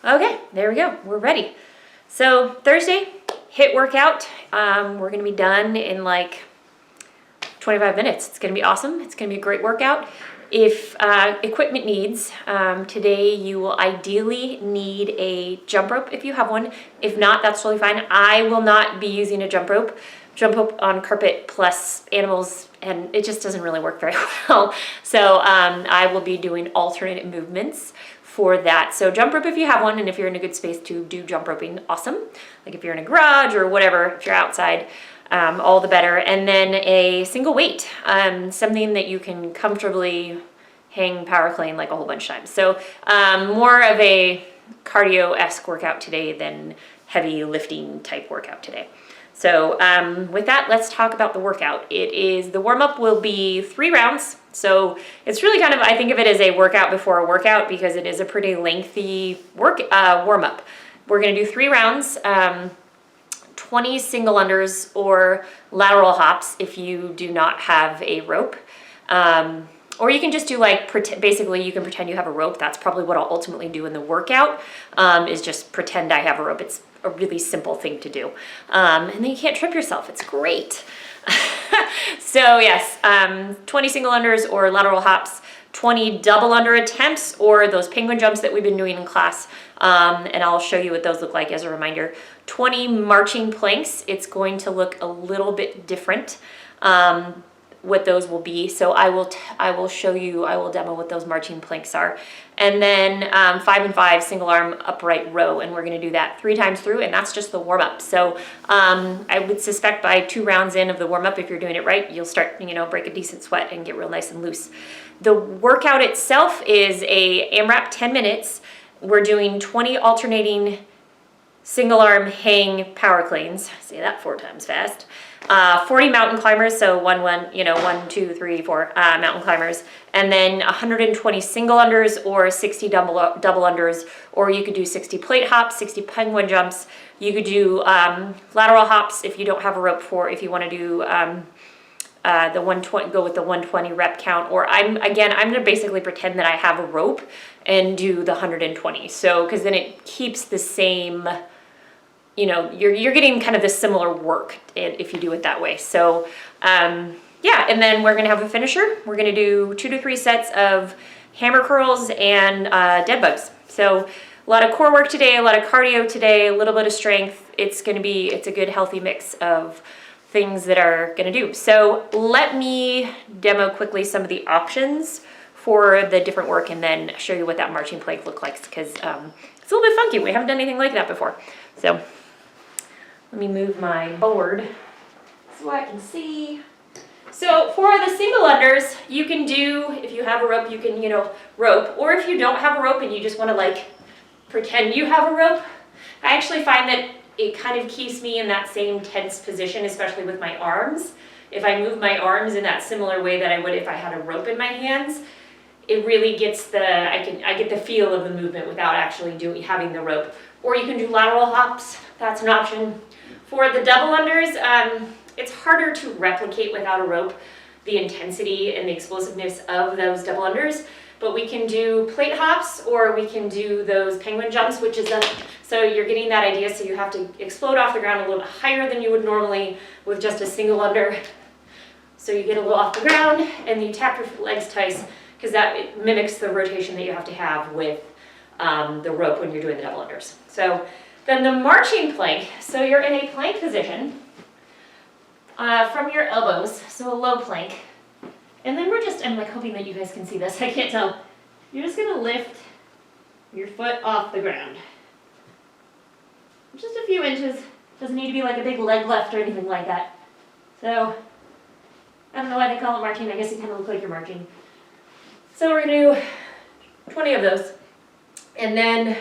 Okay, there we go. We're ready. So Thursday, HIIT workout. We're gonna be done in like 25 minutes. It's gonna be awesome. It's gonna be a great workout. If equipment needs, today you will ideally need a jump rope if you have one. If not, that's totally fine. I will not be using a jump rope. Jump rope on carpet plus animals, and it just doesn't really work very well. So I will be doing alternate movements for that. So jump rope if you have one, and if you're in a good space to do jump roping, awesome. Like if you're in a garage or whatever, if you're outside, all the better. And then a single weight, something that you can comfortably hang power clean like a whole bunch of times. So more of a cardio-esque workout today than heavy lifting type workout today. So with that, let's talk about the workout. The warm-up will be 3 rounds. So it's really kind of, I think of it as a workout before a workout because it is a pretty lengthy warm-up. We're gonna do 3 rounds, 20 single unders or lateral hops if you do not have a rope. Or you can just do like, basically you can pretend you have a rope. That's probably what I'll ultimately do in the workout, is just pretend I have a rope. It's a really simple thing to do. And then you can't trip yourself. It's great. So yes, 20 single unders or lateral hops, 20 double under attempts or those penguin jumps that we've been doing in class. And I'll show you what those look like as a reminder. 20 marching planks. It's going to look a little bit different. What those will be. So I will show you, I will demo what those marching planks are. And then 5 and 5 single arm upright row, and we're gonna do that 3 times through, and that's just the warm up. So I would suspect by 2 rounds in of the warm up, if you're doing it right, you'll start, break a decent sweat and get real nice and loose. The workout itself is a AMRAP 10 minutes. We're doing 20 alternating single arm hang power cleans. Say that 4 times fast. 40 mountain climbers, so 1, 2, 3, 4 mountain climbers, and then 120 single unders or 60 double unders, or you could do 60 plate hops, 60 penguin jumps. You could do lateral hops if you don't have a rope for, if you want to do the 120, go with the 120 rep count, or I'm gonna basically pretend that I have a rope and do the 120. So, because then it keeps the same, you're getting kind of the similar work if you do it that way. So yeah, and then we're gonna have a finisher. We're gonna do 2 to 3 sets of hammer curls and dead bugs. So a lot of core work today, a lot of cardio today, a little bit of strength. It's a good healthy mix of things that are gonna do. So let me demo quickly some of the options for the different work and then show you what that marching plank looks like, because it's a little bit funky. We haven't done anything like that before. So let me move my board so I can see. So for the single unders, you can do, if you have a rope, you can, rope. Or if you don't have a rope and you just want to like pretend you have a rope, I actually find that it kind of keeps me in that same tense position, especially with my arms. If I move my arms in that similar way that I would if I had a rope in my hands, it really gets I get the feel of the movement without actually having the rope. Or you can do lateral hops. That's an option. For the double unders, it's harder to replicate without a rope the intensity and the explosiveness of those double unders, but we can do plate hops or we can do those penguin jumps, which is so you're getting that idea, so you have to explode off the ground a little bit higher than you would normally with just a single under. So you get a little off the ground and you tap your legs twice, because it mimics the rotation that you have to have with the rope when you're doing the double unders. So then the marching plank, so you're in a plank position from your elbows, so a low plank. And then I'm like hoping that you guys can see this, I can't tell. You're just gonna lift your foot off the ground. Just a few inches, doesn't need to be like a big leg lift or anything like that. So, I don't know why they call it marching, I guess it kind of looks like you're marching. So we're gonna do 20 of those. And then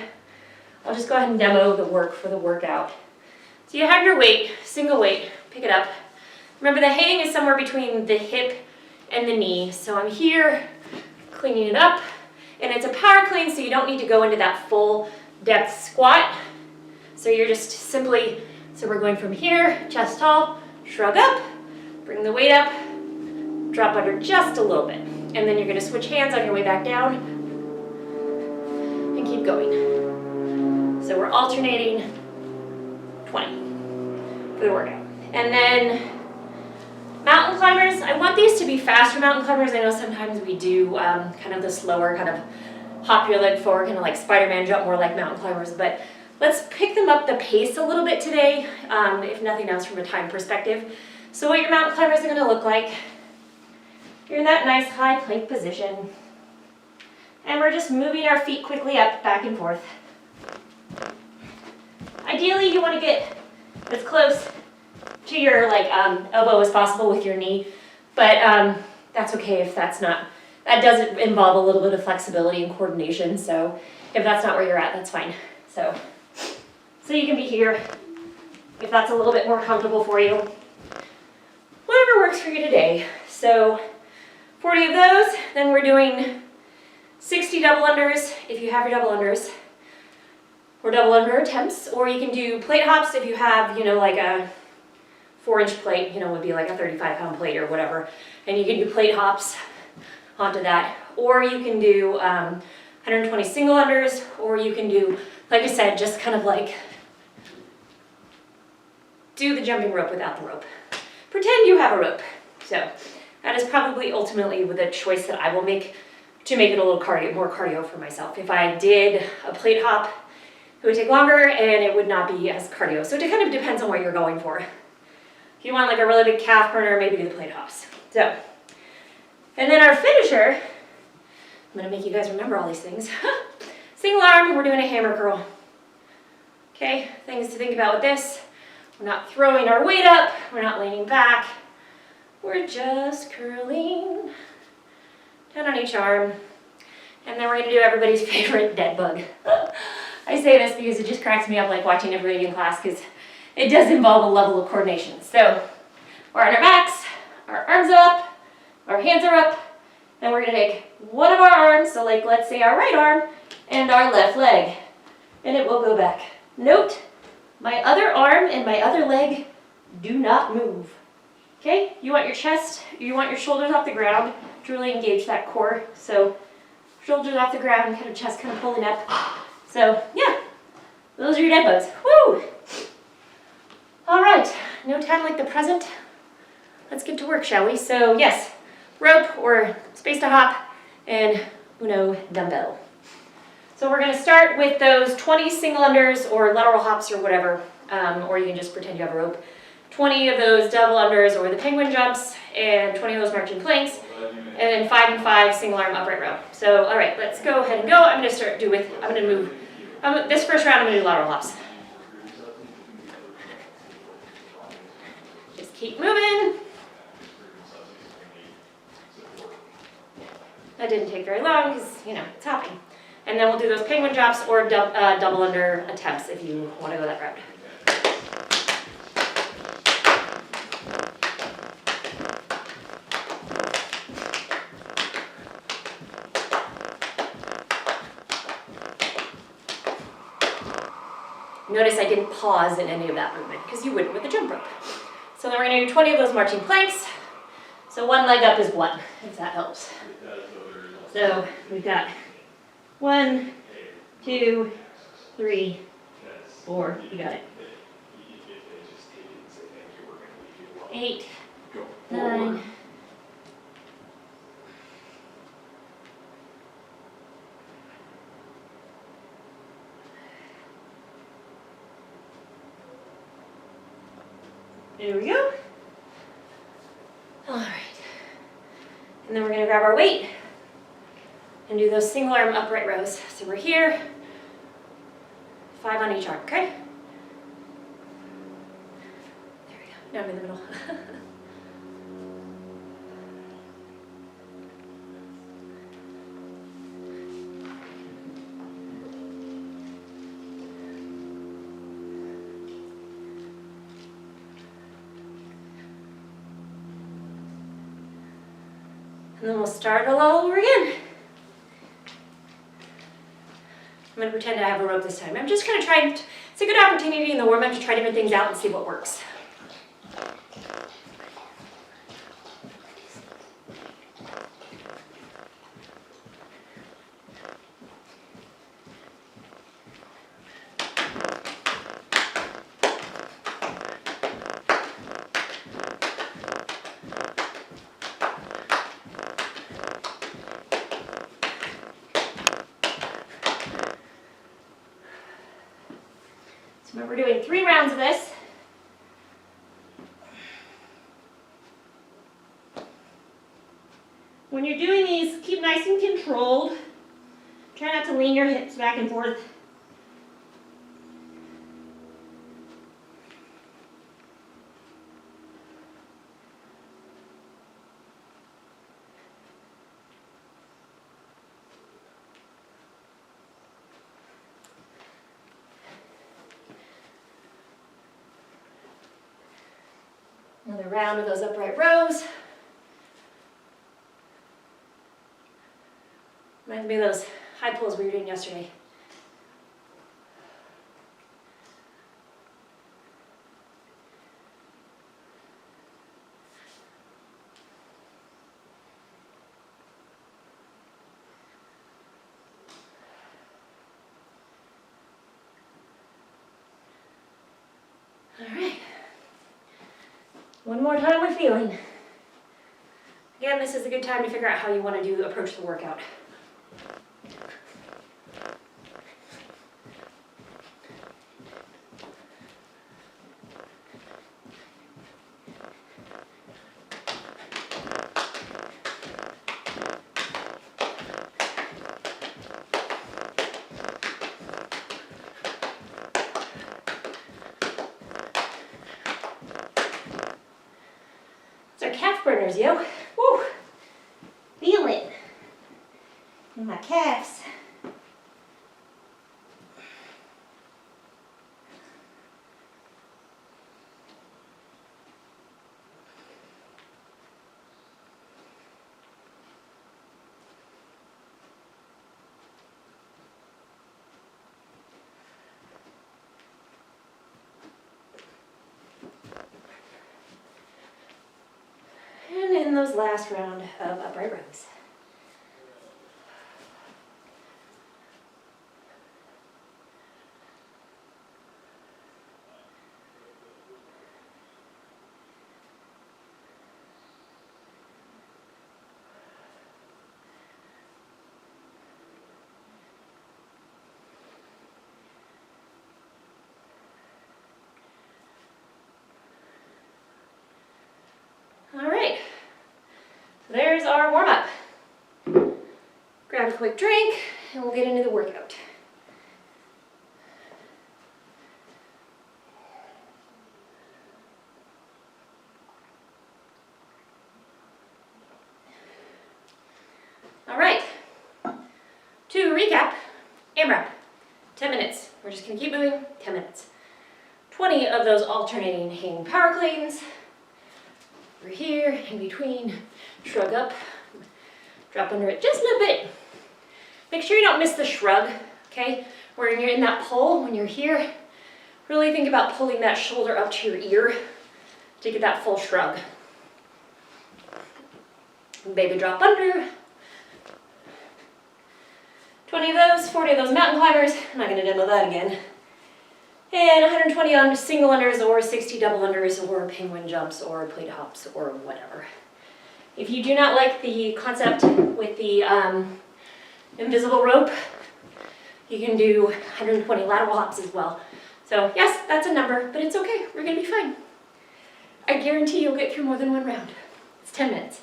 I'll just go ahead and demo the work for the workout. So you have your weight, single weight, pick it up. Remember the hang is somewhere between the hip and the knee. So I'm here cleaning it up, and it's a power clean, so you don't need to go into that full depth squat. So you're just simply, so we're going from here, chest tall, shrug up, bring the weight up, drop under just a little bit. And then you're gonna switch hands on your way back down and keep going. So we're alternating 20 for the workout. And then mountain climbers, I want these to be faster mountain climbers. I know sometimes we do kind of the slower, kind of hop your leg forward, kind of like Spider-Man jump, more like mountain climbers, but let's pick them up the pace a little bit today, if nothing else from a time perspective. So what your mountain climbers are gonna look like, you're in that nice high plank position, and we're just moving our feet quickly up, back and forth. Ideally, you wanna get as close to your elbow as possible with your knee, but that's okay if that's not, that doesn't involve a little bit of flexibility and coordination, so if that's not where you're at, that's fine. So you can be here if that's a little bit more comfortable for you. Whatever works for you today. So 40 of those, then we're doing 60 double unders if you have your double unders, or double under attempts, or you can do plate hops if you have, like a 4-inch plate, would be like a 35-pound plate or whatever, and you can do plate hops onto that, or you can do 120 single unders, or you can do, like I said, just kind of like do the jumping rope without the rope. Pretend you have a rope. So that is probably ultimately the choice that I will make to make it a little more cardio for myself. If I did a plate hop, it would take longer and it would not be as cardio. So it kind of depends on what you're going for. If you want like a really big calf burner, maybe do the plate hops. So, and then our finisher, I'm gonna make you guys remember all these things. Single arm, we're doing a hammer curl. Okay, things to think about with this. We're not throwing our weight up, we're not leaning back. We're just curling down on each arm. And then we're gonna do everybody's favorite dead bug. I say this because it just cracks me up like watching everybody in class, because it does involve a level of coordination. So we're on our backs, our arms are up, our hands are up, then we're gonna take one of our arms, so like let's say our right arm, and our left leg, and it will go back. Note, my other arm and my other leg do not move. Okay, you want your chest, you want your shoulders off the ground to really engage that core. So shoulders off the ground, kind of chest kind of pulling up. So yeah, those are your dead bugs. Woo! All right, no time like the present. Let's get to work, shall we? So yes, rope or space to hop and Uno dumbbell. So we're gonna start with those 20 single unders or lateral hops or whatever, or you can just pretend you have a rope. 20 of those double unders or the penguin jumps, and 20 of those marching planks, and then 5 and 5 single arm upright row. So all right, let's go ahead and go. I'm gonna move, this first round I'm gonna do lateral hops. Just keep moving. That didn't take very long because, it's hopping. And then we'll do those penguin drops or double under attempts if you want to go that route. Notice I didn't pause in any of that movement because you wouldn't with the jump rope. So then we're going to do 20 of those marching planks. So one leg up is one, if that helps. So we've got 1, 2, 3, 4, you got it. 8, 9. There we go. All right. And then we're going to grab our weight and do those single arm upright rows. So we're here, 5 on each arm, okay? There we go. Now I'm in the middle. And then we'll start all over again. I'm going to pretend I have a rope this time. I'm just going to try, it's a good opportunity in the warm-up to try different things out and see what works. So remember, we're doing 3 rounds of this. When you're doing these, keep nice and controlled. Try not to lean your hips back and forth. Another round of those upright rows. Reminds me of those high pulls we were doing yesterday. All right. One more time with feeling. Again, this is a good time to figure out how you want to approach the workout. Our calf burners, yo. Woo! Feel it in my calves. And in those last round of upright rows. All right. There's our warm-up. Grab a quick drink and we'll get into the workout. All right. To recap, AMRAP, 10 minutes. We're just gonna keep moving, 10 minutes. 20 of those alternating hanging power cleans. Over here, in between, shrug up, drop under it just a little bit. Make sure you don't miss the shrug, okay? Where you're in that pull, when you're here, really think about pulling that shoulder up to your ear to get that full shrug. Baby drop under. 20 of those, 40 of those mountain climbers. I'm not gonna demo that again. And 120 on single unders or 60 double unders or penguin jumps or plate hops or whatever. If you do not like the concept with the invisible rope, you can do 120 lateral hops as well. So yes, that's a number, but it's okay. We're gonna be fine. I guarantee you'll get through more than one round. It's 10 minutes.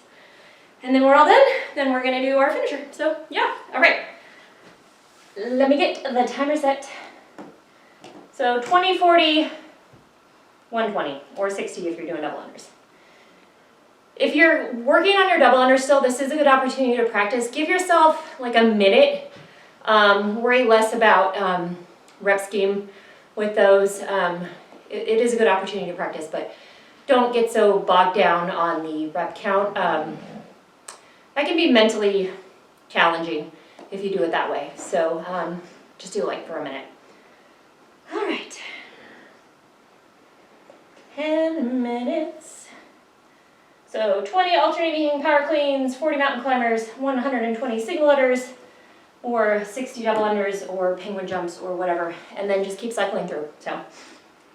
And then we're all done. Then we're gonna do our finisher. So yeah, all right. Let me get the timer set. So 20, 40, 120, or 60 if you're doing double unders. If you're working on your double unders still, this is a good opportunity to practice. Give yourself like a minute. Worry less about rep scheme with those. It is a good opportunity to practice, but don't get so bogged down on the rep count. That can be mentally challenging if you do it that way. So just do it like for a minute. All right, 10 minutes. So 20 alternating power cleans, 40 mountain climbers, 120 single udders, or 60 double unders, or penguin jumps, or whatever. And then just keep cycling through. So,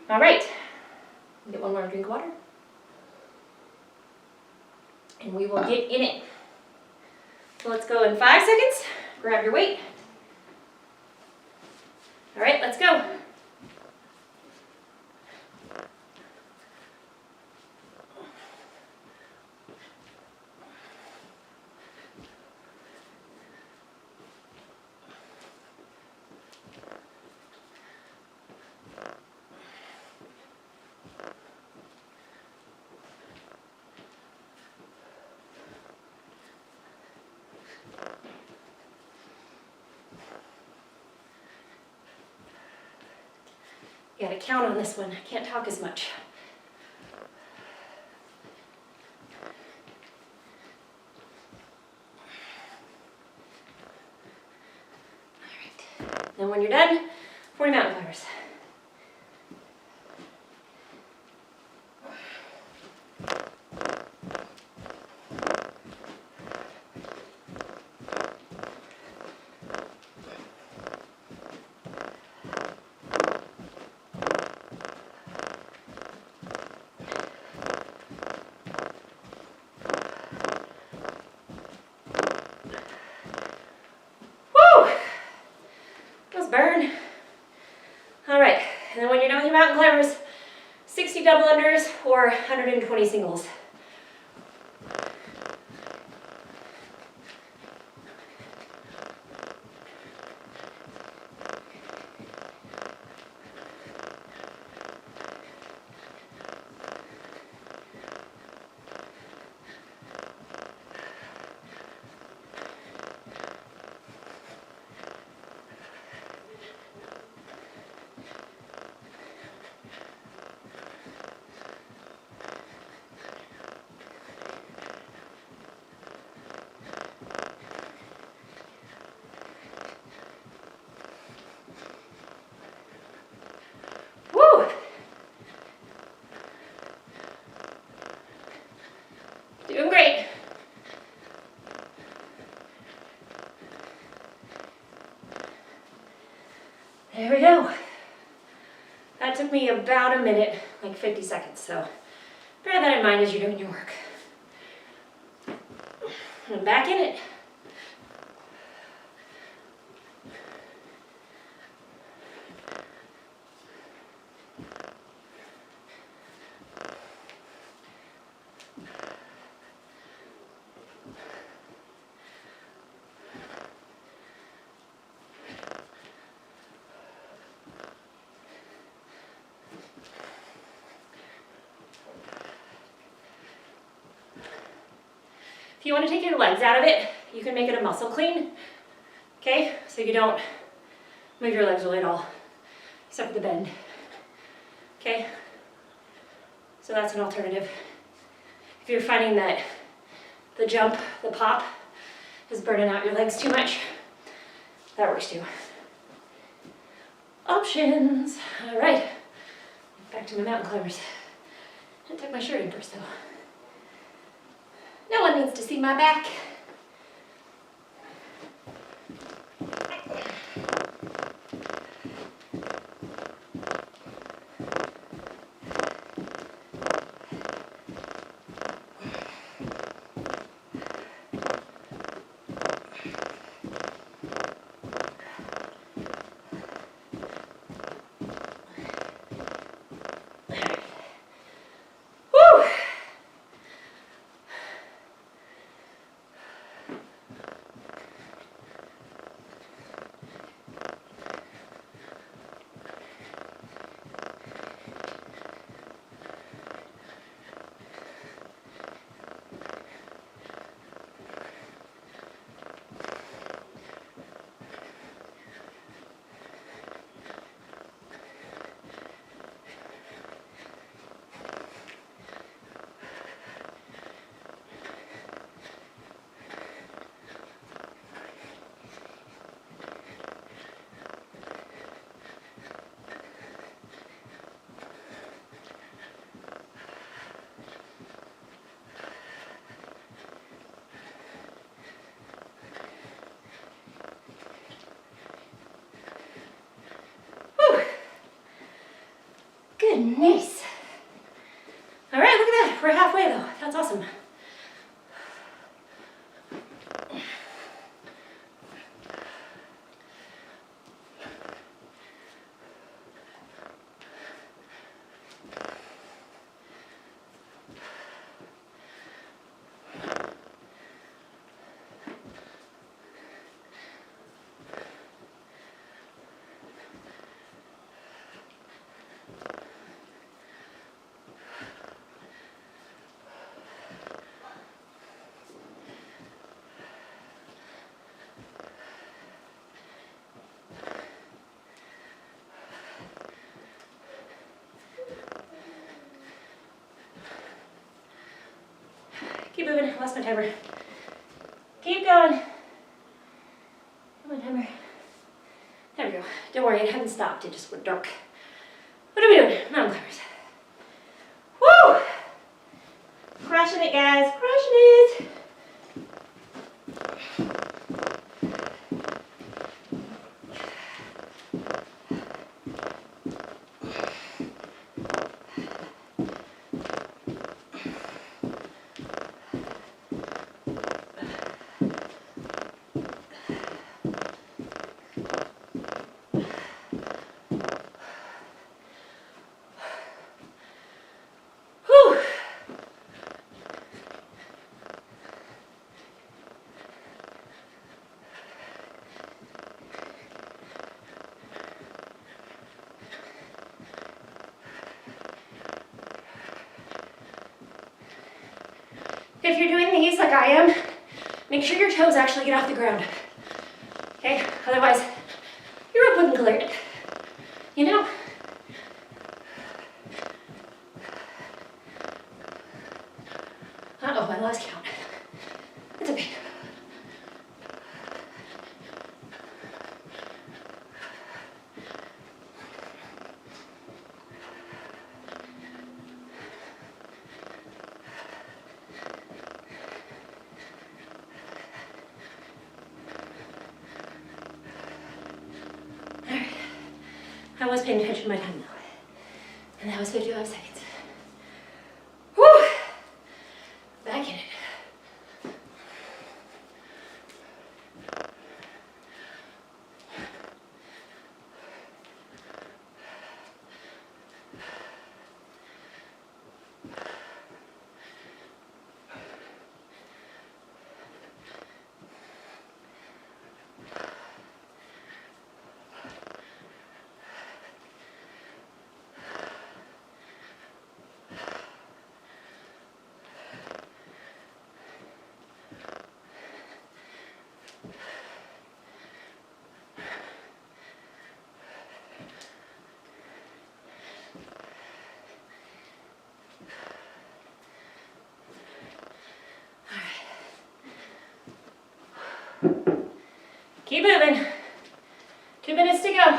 all right, get one more drink of water. And we will get in it. So let's go in 5 seconds. Grab your weight. All right, let's go. You gotta count on this one. I can't talk as much. All right. Then when you're done, 40 mountain climbers. Burn. All right, and then when you're done with your mountain climbers, 60 double unders or 120 singles. Woo! Doing great. There we go. That took me about a minute, like 50 seconds, so bear that in mind as you're doing your work. And back in it. If you want to take your legs out of it, you can make it a muscle clean, okay? So you don't move your legs really at all, except for the bend, okay? So that's an alternative. If you're finding that the jump, the pop, is burning out your legs too much, that works too. Options. All right, back to my mountain climbers. I took my shirt in first though. No one needs to see my back. Goodness. All right, look at that. We're halfway though. That's awesome. lost my timer. Keep going. Come on, timer. There we go. Don't worry, it hadn't stopped. It just went dark. What are we doing? Mountain climbers. Woo! Crushing it, guys. Crushing it. If you're doing these like I am, make sure your toes actually get off the ground. Okay? Otherwise, your rope wouldn't clear it. You know? Uh-oh, I lost count. It's okay. I was paying attention to my time though. And that was 55 seconds. Whew! Back in it. Keep moving. 2 minutes to go.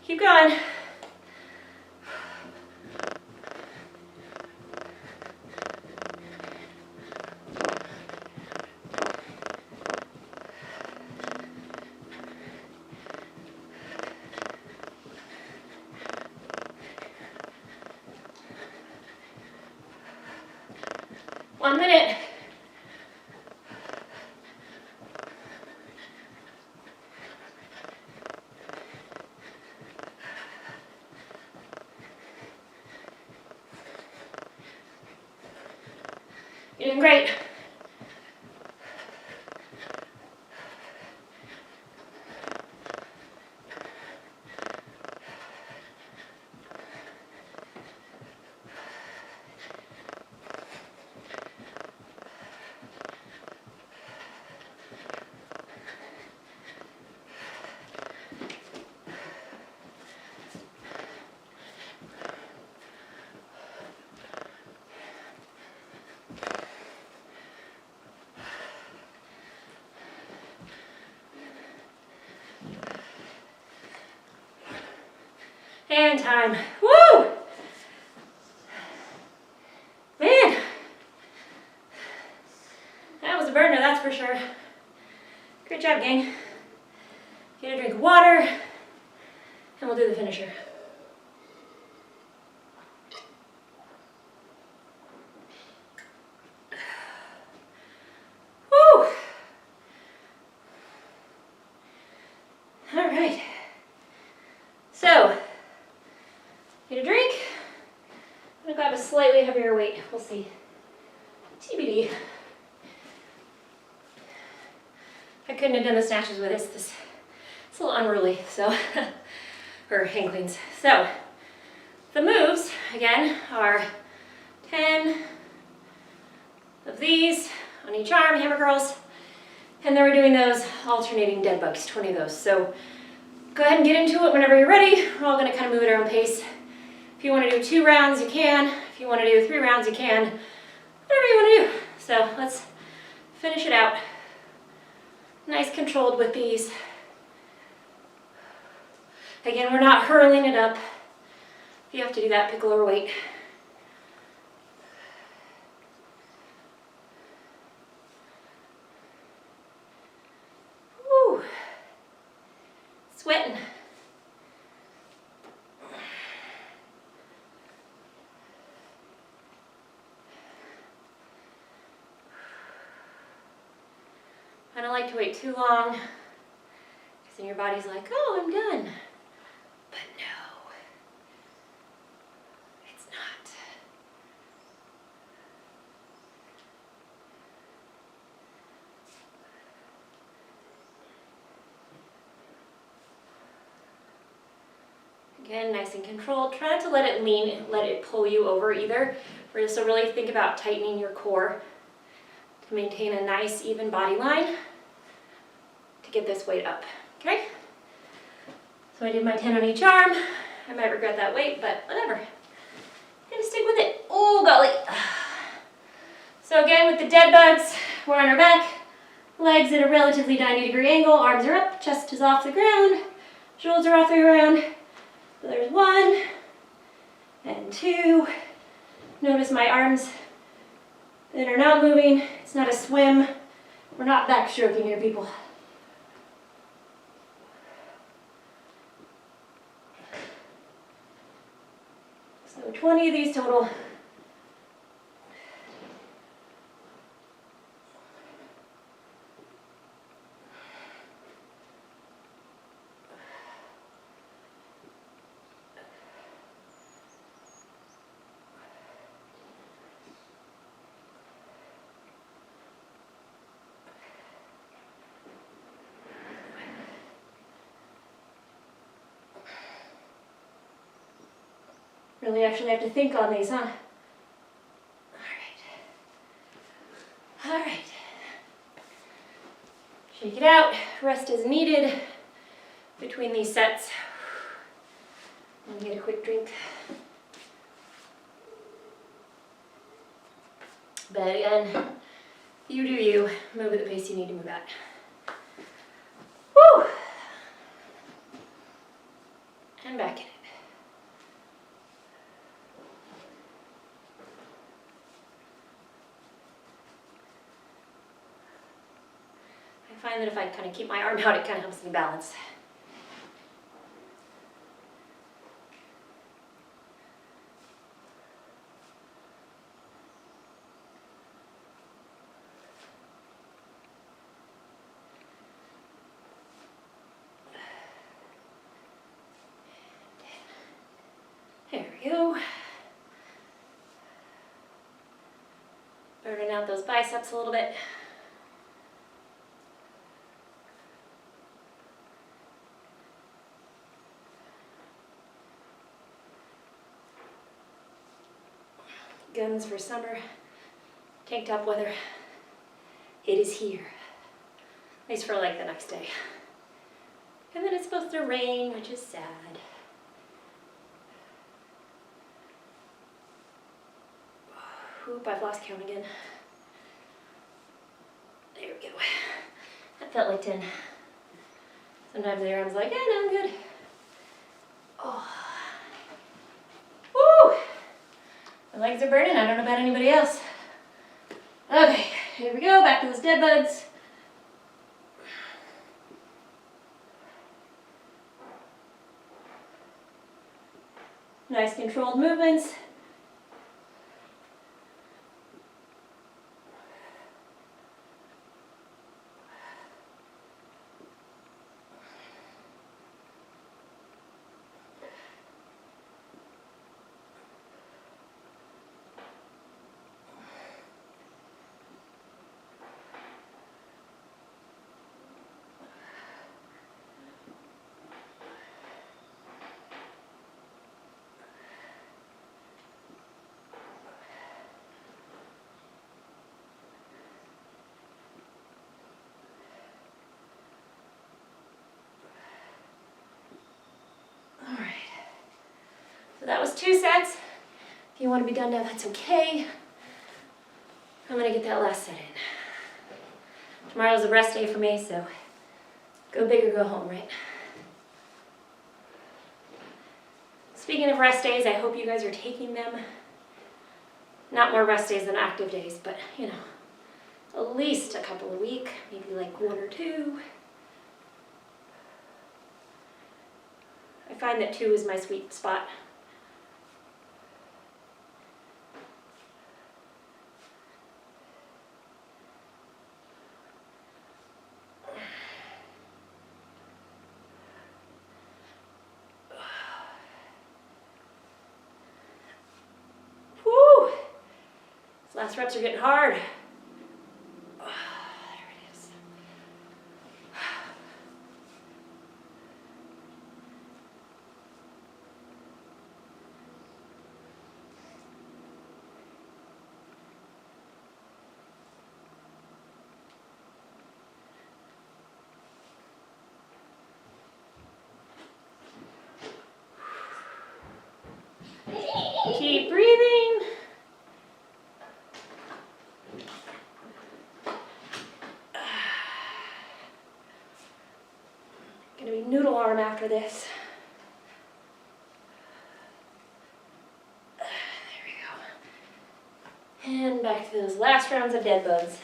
Keep going. One minute. You're doing great. And time. Woo! Man, that was a burner, that's for sure. Great job, gang. Get a drink of water, and we'll do the finisher. Woo! All right. So, get a drink. I'm gonna grab a slightly heavier weight. We'll see. TBD. couldn't have done the snatches with this. It's a little unruly, so, or hang cleans. So, the moves, again, are 10 of these on each arm, hammer curls, and then we're doing those alternating dead bugs, 20 of those. So, go ahead and get into it whenever you're ready. We're all gonna kind of move at our own pace. If you wanna do 2 rounds, you can. If you wanna do 3 rounds, you can. Whatever you wanna do. So, let's finish it out. Nice controlled with these. Again, we're not hurling it up. If you have to do that, pick a lower weight. Woo! Sweating. I don't like to wait too long, because then your body's like, oh, I'm done. But no, it's not. Again, nice and controlled. Try not to let it lean, let it pull you over either. So really think about tightening your core to maintain a nice even body line to get this weight up, okay? So I did my 10 on each arm. I might regret that weight, but whatever. I'm gonna stick with it. Oh golly. So again, with the dead bugs, we're on our back, legs at a relatively 90-degree angle, arms are up, chest is off the ground, shoulders are off the ground. So there's 1 and 2. Notice my arms that are not moving. It's not a swim. We're not backstroking here, people. So 20 of these total. Really actually have to think on these, huh? All right. Shake it out. Rest as needed between these sets. Let me get a quick drink. But again, you do you. Move at the pace you need to move at. Woo! And back in it. I find that if I kind of keep my arm out, it kind of helps me balance. There we go. Burning out those biceps a little bit. Guns for summer, tank top weather. It is here. At least for like the next day. And then it's supposed to rain, which is sad. Oop, I've lost count again. There we go. That felt like 10. Sometimes the arm's like, yeah, no, I'm good. Oh. Woo! My legs are burning. I don't know about anybody else. Okay, here we go. Back to those dead bugs. Nice controlled movements. So that was 2 sets. If you want to be done now, that's okay. I'm gonna get that last set in. Tomorrow's a rest day for me, so go big or go home, right? Speaking of rest days, I hope you guys are taking them. Not more rest days than active days, but you know, at least a couple a week, maybe like 1 or 2. I find that 2 is my sweet spot. Whew! These last reps are getting hard. There it is. Keep breathing. Gonna be noodle arm after this. There we go. And back to those last rounds of dead bugs.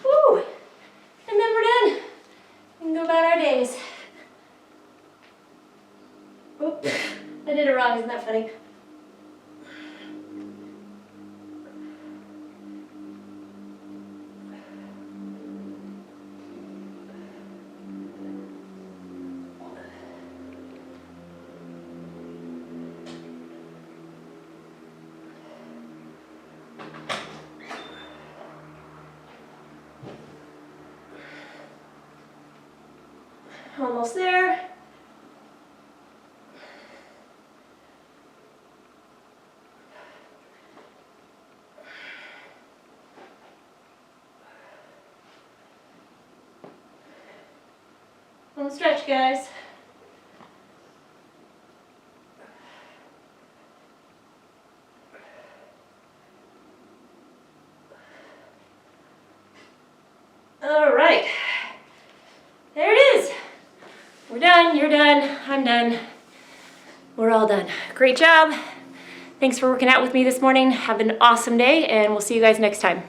Woo! And then we're done. We can go about our days. Oop, I did it wrong, isn't that funny? Almost there. One stretch, guys. All right. There it is. We're done, you're done, I'm done. We're all done. Great job. Thanks for working out with me this morning. Have an awesome day, and we'll see you guys next time.